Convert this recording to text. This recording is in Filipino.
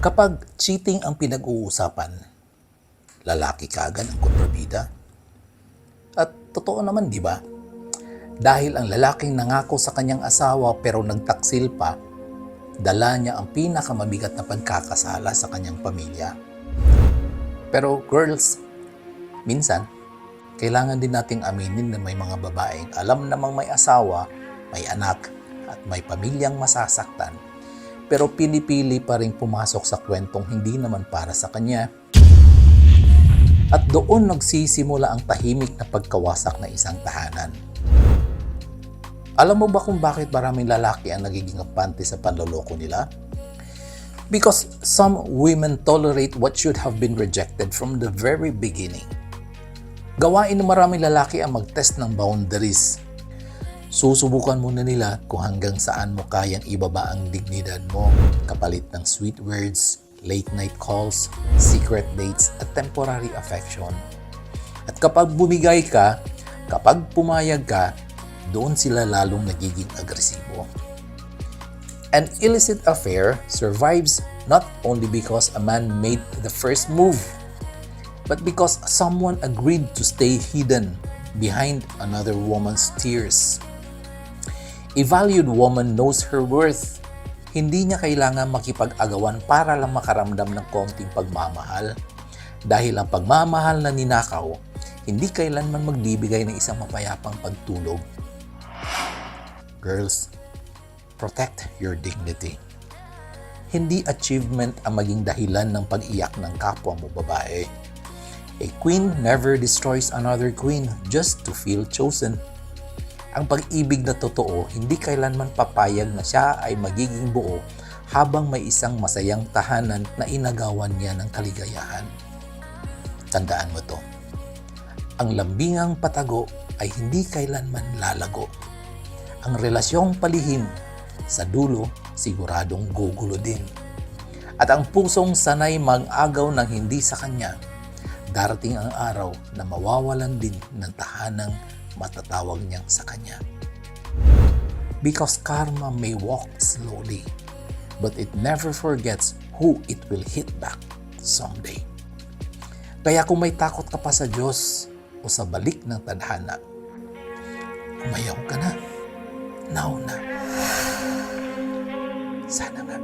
Kapag cheating ang pinag-uusapan, lalaki kaagad ang kontrabida. At totoo naman, di ba? Dahil ang lalaking nangako sa kanyang asawa pero nagtaksil pa, dala niya ang pinakamabigat na pagkakasala sa kanyang pamilya. Pero girls, minsan, kailangan din nating aminin na may mga babaeng alam namang may asawa, may anak, at may pamilyang masasaktan, pero pinipili pa rin pumasok sa kwentong hindi naman para sa kanya. At doon nagsisimula ang tahimik na pagkawasak ng isang tahanan. Alam mo ba kung bakit maraming lalaki ang nagiging abante sa panloloko nila? Because some women tolerate what should have been rejected from the very beginning. Gawain ng maraming lalaki ang mag-test ng boundaries. Susubukan muna nila kung hanggang saan mo kayang ibaba ang dignidad mo kapalit ng sweet words, late night calls, secret dates at temporary affection. At kapag bumigay ka, kapag pumayag ka, doon sila lalong nagiging agresibo. An illicit affair survives not only because a man made the first move, but because someone agreed to stay hidden behind another woman's tears. A valued woman knows her worth. Hindi niya kailangan makipag-agawan para lang makaramdam ng konting pagmamahal. Dahil ang pagmamahal na ninakaw, hindi kailanman magbibigay ng isang mapayapang pagtulog. Girls, protect your dignity. Hindi achievement ang maging dahilan ng pag-iyak ng kapwa mo babae. A queen never destroys another queen just to feel chosen. Ang pag-ibig na totoo, hindi kailanman papayag na siya ay magiging buo habang may isang masayang tahanan na inagawan niya ng kaligayahan. Tandaan mo to. Ang lambingang patago ay hindi kailanman lalago. Ang relasyong palihim, sa dulo, siguradong gugulo din. At ang pusong sanay mag-agaw ng hindi sa kanya, darating ang araw na mawawalan din ng tahanang matatawag niyang sa kanya. Because karma may walk slowly, but it never forgets who it will hit back someday. Kaya kung may takot ka pa sa Diyos o sa balik ng tadhana, umayaw ka na. Now na. Sana nga.